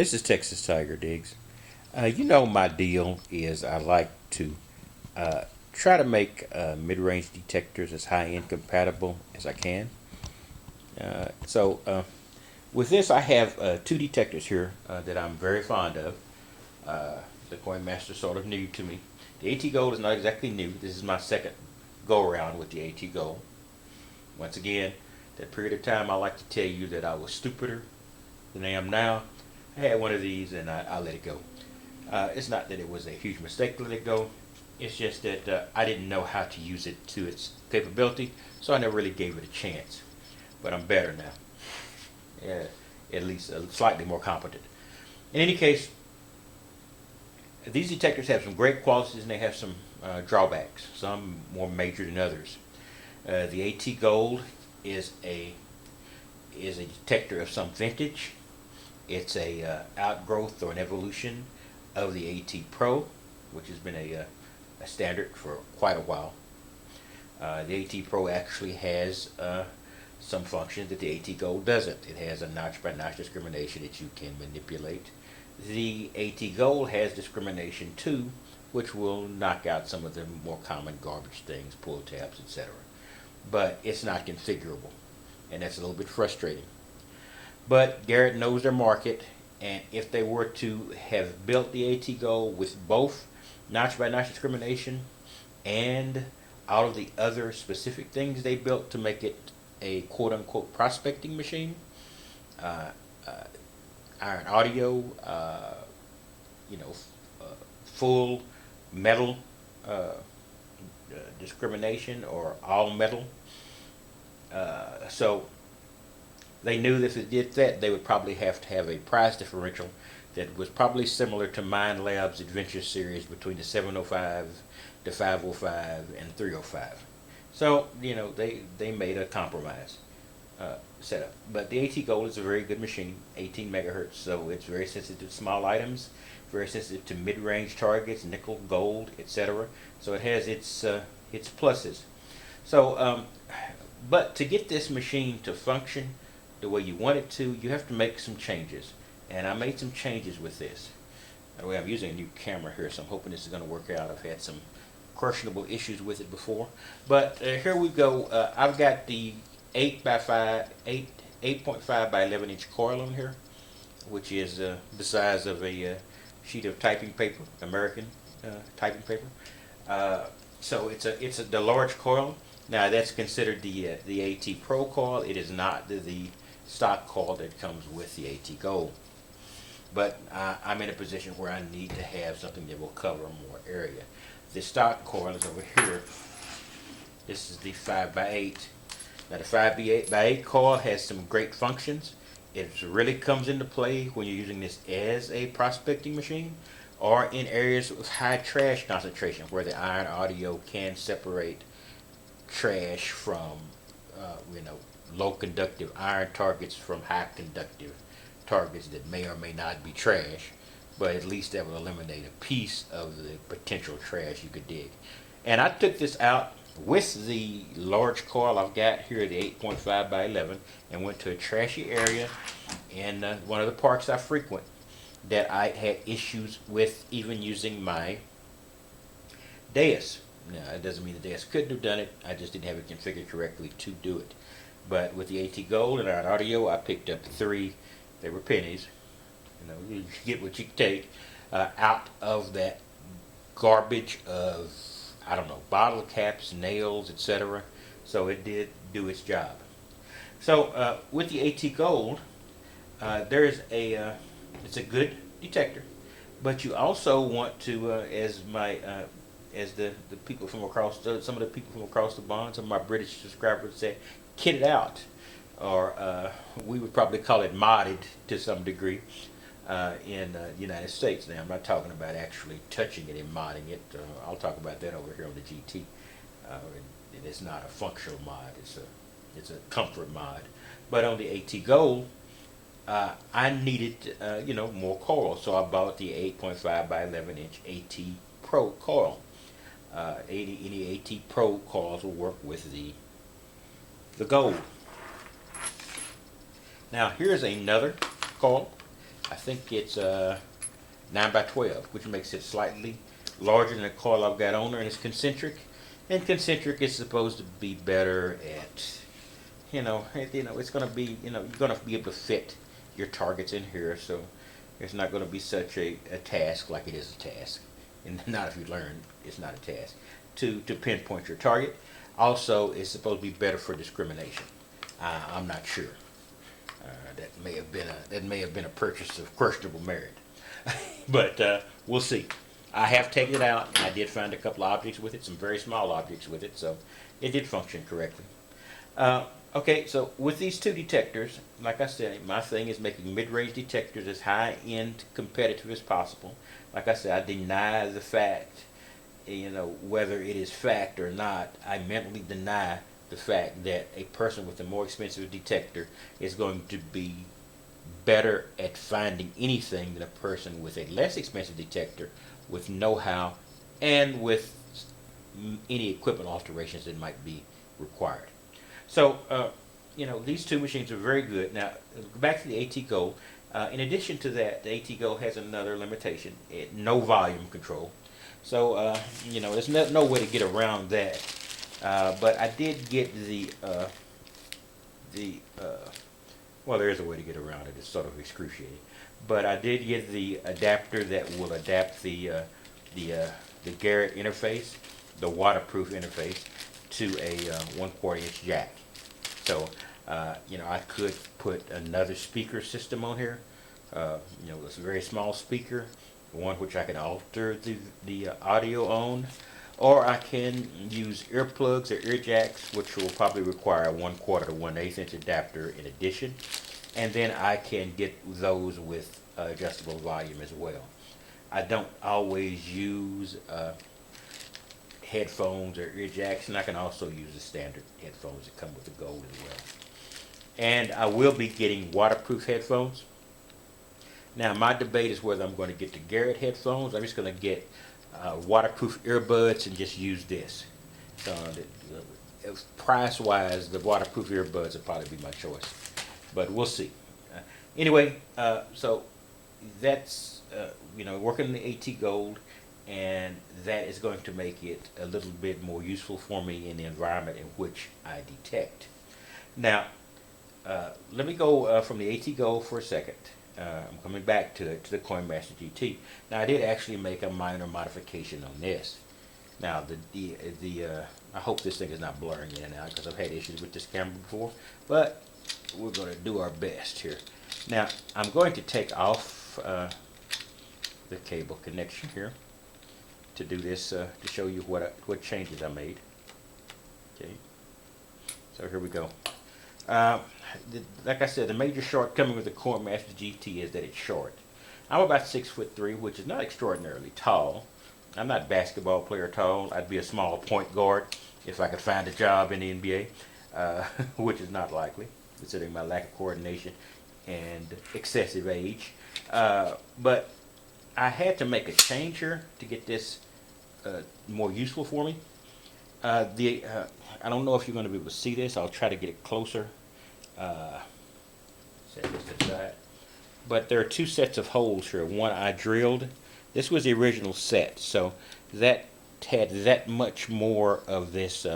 This is Texas Tiger Diggs. You know my deal is I like to uh, try to make mid-range detectors as high-end compatible as I can. So with this, I have two detectors here that I'm very fond of. The Coinmaster sort of new to me. The AT Gold is not exactly new. This is my second go-around with the AT Gold. Once again, that period of time I like to tell you that I was stupider than I am now. I had one of these and I let it go. It's not that it was a huge mistake to let it go. It's just that I didn't know how to use it to its capability, so I never really gave it a chance. But I'm better now, at least slightly more competent. In any case, these detectors have some great qualities and they have some drawbacks, some more major than others. The AT Gold is a detector of some vintage. It's a outgrowth or an evolution of the AT Pro, which has been a standard for quite a while. The AT Pro actually has some functions that the AT Gold doesn't. It has a notch-by-notch discrimination that you can manipulate. The AT Gold has discrimination too, which will knock out some of the more common garbage things, pull tabs, etc. But it's not configurable, and that's a little bit frustrating. But Garrett knows their market, and if they were to have built the AT Gold with both notch by notch discrimination and all of the other specific things they built to make it a quote unquote prospecting machine, uh, uh, iron audio, you know, full metal discrimination or all metal. So they knew that if it did that, they would probably have to have a price differential that was probably similar to Mind Lab's Adventure series between the 705, the 505, and 305. So, they made a compromise setup. But the AT Gold is a very good machine, 18 megahertz, so it's very sensitive to small items, very sensitive to mid-range targets, nickel, gold, etc. So it has its pluses. So, but to get this machine to function the way you want it to, you have to make some changes. And I made some changes with this. By the way, I'm using a new camera here, so I'm hoping this is going to work out. I've had some questionable issues with it before. But here we go. I've got the 8.5 by 11 inch coil on here, which is the size of a sheet of typing paper, American typing paper. So it's the large coil. Now that's considered the AT Pro coil. It is not the stock coil that comes with the AT Gold. But I'm in a position where I need to have something that will cover more area. The stock coil is over here. This is the 5x8. Now the 5x8 coil has some great functions. It really comes into play when you're using this as a prospecting machine or in areas with high trash concentration where the iron audio can separate trash from, low conductive iron targets from high conductive targets that may or may not be trash, but at least that will eliminate a piece of the potential trash you could dig. And I took this out with the large coil I've got here, the 8.5 by 11, and went to a trashy area in one of the parks I frequent that I had issues with even using my dais. Now, it doesn't mean the dais couldn't have done it. I just didn't have it configured correctly to do it. But with the AT Gold and our audio, I picked up three. They were pennies. You get what you can take out of that garbage of, I don't know, bottle caps, nails, etc. So it did do its job. So with the AT Gold, there's it's a good detector, but you also want to, as the people from across, some of the people from across the pond, some of my British subscribers would say, kit it out, or we would probably call it modded to some degree in the United States. Now, I'm not talking about actually touching it and modding it. I'll talk about that over here on the GT. And it's not a functional mod. It's a comfort mod. But on the AT Gold, I needed more coil, so I bought the 8.5 by 11 inch AT Pro coil. Any AT Pro coils will work with the Gold. Now here's another coil I think it's 9 by 12, which makes it slightly larger than the coil I've got on there, and it's concentric. And concentric is supposed to be better at, it's going to be, you're going to be able to fit your targets in here, so it's not going to be such a task like it is a task. And not if you learn it's not a task. To pinpoint your target. Also, it's supposed to be better for discrimination. I'm not sure. That may have been a purchase of questionable merit, but we'll see. I have taken it out, and I did find a couple of objects with it, some very small objects with it, so it did function correctly. Okay, so with these two detectors, like I said, my thing is making mid-range detectors as high-end competitive as possible. Like I said, I deny the fact, whether it is fact or not, I mentally deny the fact that a person with a more expensive detector is going to be better at finding anything than a person with a less expensive detector with know-how and with any equipment alterations that might be required. So, these two machines are very good. Now, back to the AT Gold. In addition to that, the AT Gold has another limitation: no volume control. So, there's no way to get around that. But I did get well, there is a way to get around it. It's sort of excruciating. But I did get the adapter that will adapt the Garrett interface, the waterproof interface, to a 1/4 inch jack. So, I could put another speaker system on here. It's a very small speaker, one which I can alter the audio on, or I can use earplugs or ear jacks, which will probably require a 1/4 to 1/8 inch adapter in addition, and then I can get those with adjustable volume as well. I don't always use headphones or ear jacks, and I can also use the standard headphones that come with the Gold as well. And I will be getting waterproof headphones. Now, my debate is whether I'm going to get the Garrett headphones. I'm just going to get waterproof earbuds and just use this. So, price-wise, the waterproof earbuds would probably be my choice, but we'll see. Anyway, so that's working on the AT Gold, and that is going to make it a little bit more useful for me in the environment in which I detect. Now, let me go from the AT Gold for a second. I'm coming back to the Coinmaster GT. Now, I did actually make a minor modification on this. Now, I hope this thing is not blurring in and out because I've had issues with this camera before, but we're going to do our best here. Now, I'm going to take off the cable connection here to do this, to show you what changes I made. Okay, so here we go. Like I said, the major shortcoming with the Coinmaster GT is that it's short. I'm about 6'3", which is not extraordinarily tall. I'm not a basketball player tall. I'd be a small point guard if I could find a job in the NBA, which is not likely, considering my lack of coordination and excessive age. But I had to make a change here to get this more useful for me. I don't know if you're going to be able to see this. I'll try to get it closer. Set this aside. But there are two sets of holes here. One I drilled. This was the original set, so that had that much more of this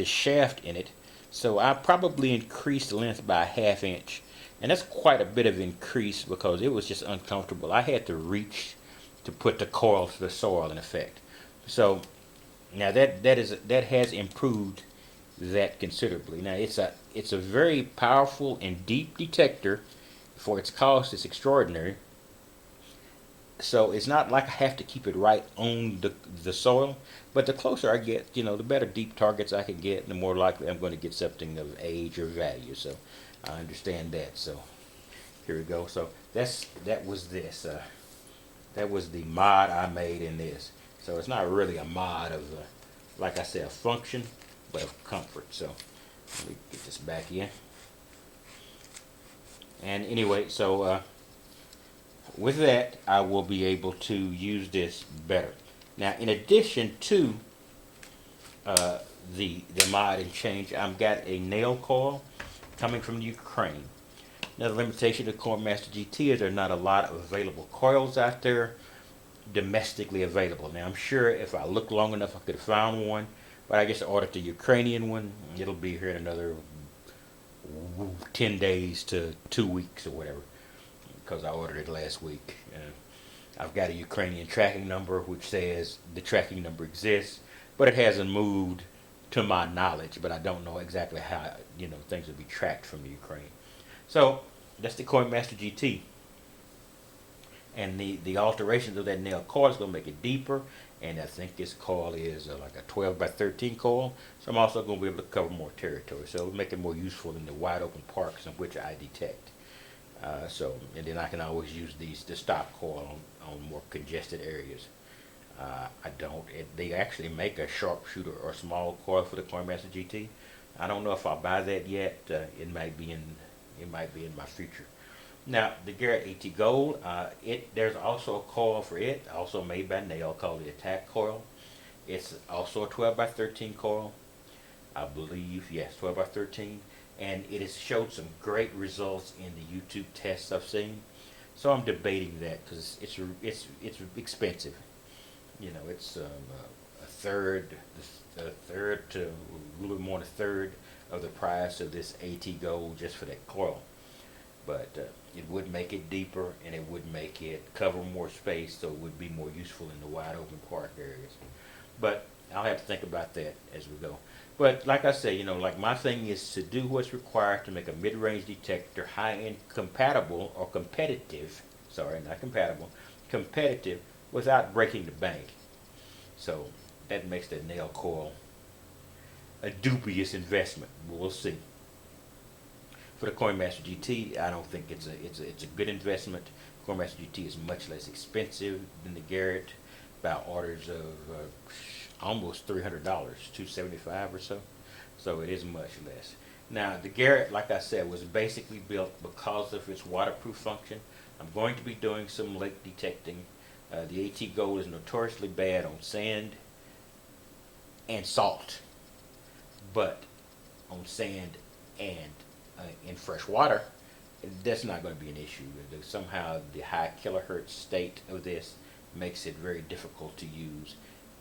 shaft in it. So I probably increased the length by a 1/2 inch, and that's quite a bit of increase because it was just uncomfortable. I had to reach to put the coil to the soil in effect. So now that has improved that considerably. Now it's a very powerful and deep detector. For its cost, it's extraordinary. So it's not like I have to keep it right on the soil, but the closer I get, the better deep targets I can get, the more likely I'm going to get something of age or value. So I understand that. So here we go. So that was this. That was the mod I made in this. So it's not really a mod of, like I said, a function, but of comfort. So let me get this back in. And anyway, so with that, I will be able to use this better. Now, in addition to the mod and change, I've got a nail coil coming from Ukraine. Now the limitation of Coinmaster GT is there are not a lot of available coils out there domestically available. Now I'm sure if I looked long enough I could have found one, but I guess I ordered the Ukrainian one. It'll be here in another 10 days to 2 weeks or whatever, because I ordered it last week. I've got a Ukrainian tracking number which says the tracking number exists, but it hasn't moved to my knowledge. But I don't know exactly how things will be tracked from the Ukraine. So that's the Coinmaster GT, and the alterations of that nail coil is going to make it deeper. And I think this coil is like a 12 by 13 coil, so I'm also going to be able to cover more territory. So it'll make it more useful in the wide open parks in which I detect. And then I can always use the stock coil on more congested areas. They actually make a sharpshooter or small coil for the Coinmaster GT. I don't know if I'll buy that yet. It might be in my future. Now the Garrett AT Gold, there's also a coil for it, also made by Nail, called the Attack coil. It's also a 12 by 13 coil, I believe. Yes, 12 by 13. And it has showed some great results in the YouTube tests I've seen. So I'm debating that because it's expensive. It's a third to a little more than a third of the price of this AT Gold just for that coil. But it would make it deeper, and it would make it cover more space, so it would be more useful in the wide open park areas. But I'll have to think about that as we go. But like I say, like my thing is to do what's required to make a mid-range detector high-end compatible or competitive, sorry, not compatible, competitive without breaking the bank. So that makes the nail coil a dubious investment. We'll see. For the Coinmaster GT, I don't think it's a good investment. Coinmaster GT is much less expensive than the Garrett, by orders of almost $300, $275 or so. So it is much less. Now the Garrett, like I said, was basically built because of its waterproof function. I'm going to be doing some lake detecting. The AT Gold is notoriously bad on sand and salt, but on sand and in fresh water, that's not going to be an issue. Somehow the high kilohertz state of this makes it very difficult to use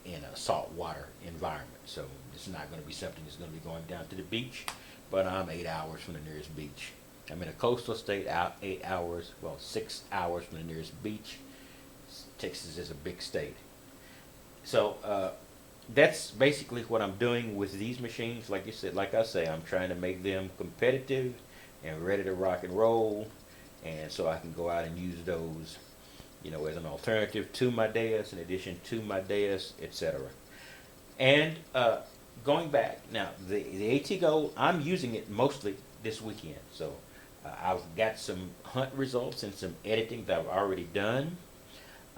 in a saltwater environment. So it's not going to be something that's going to be going down to the beach, but I'm 8 hours from the nearest beach. I'm in a coastal state, out 8 hours, 6 hours from the nearest beach. Texas is a big state. So that's basically what I'm doing with these machines. Like I say, I'm trying to make them competitive and ready to rock and roll, and so I can go out and use those as an alternative to my Deus, in addition to my Deus, etc. And going back, now the AT Gold, I'm using it mostly this weekend. So I've got some hunt results and some editing that I've already done.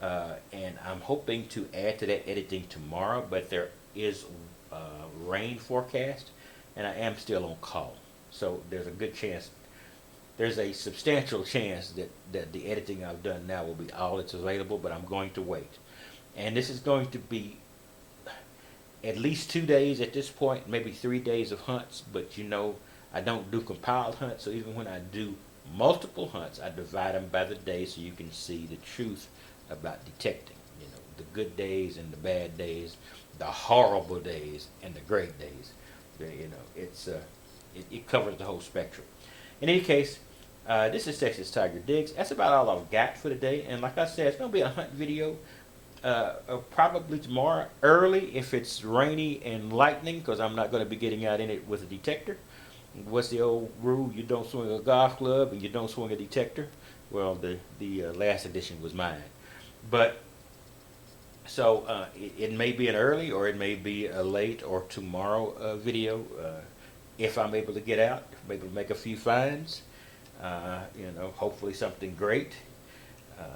And I'm hoping to add to that editing tomorrow, but there is rain forecast, and I am still on call. So there's a substantial chance that the editing I've done now will be all that's available, but I'm going to wait. And this is going to be at least 2 days at this point, maybe 3 days of hunts, but I don't do compiled hunts, so even when I do multiple hunts, I divide them by the day so you can see the truth about detecting, the good days and the bad days, the horrible days and the great days. It covers the whole spectrum. In any case, this is Texas Tiger Digs. That's about all I've got for today. And like I said, it's going to be a hunt video probably tomorrow early if it's rainy and lightning, because I'm not going to be getting out in it with a detector. What's the old rule? You don't swing a golf club and you don't swing a detector. Well, the last edition was mine. But so it may be an early or it may be a late or tomorrow video if I'm able to get out, if I'm able to make a few finds, hopefully something great,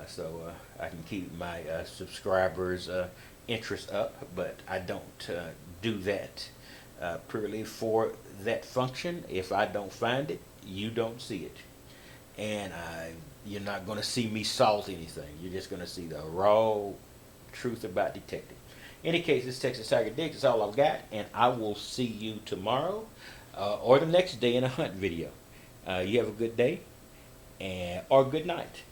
so I can keep my subscribers' interest up. But I don't do that purely for that function. If I don't find it, you don't see it, and you're not going to see me salt anything. You're just going to see the raw truth about detecting. In any case, this is Texas Tiger Digs. That's all I've got, and I will see you tomorrow or the next day in a hunt video. You have a good day, and or good night.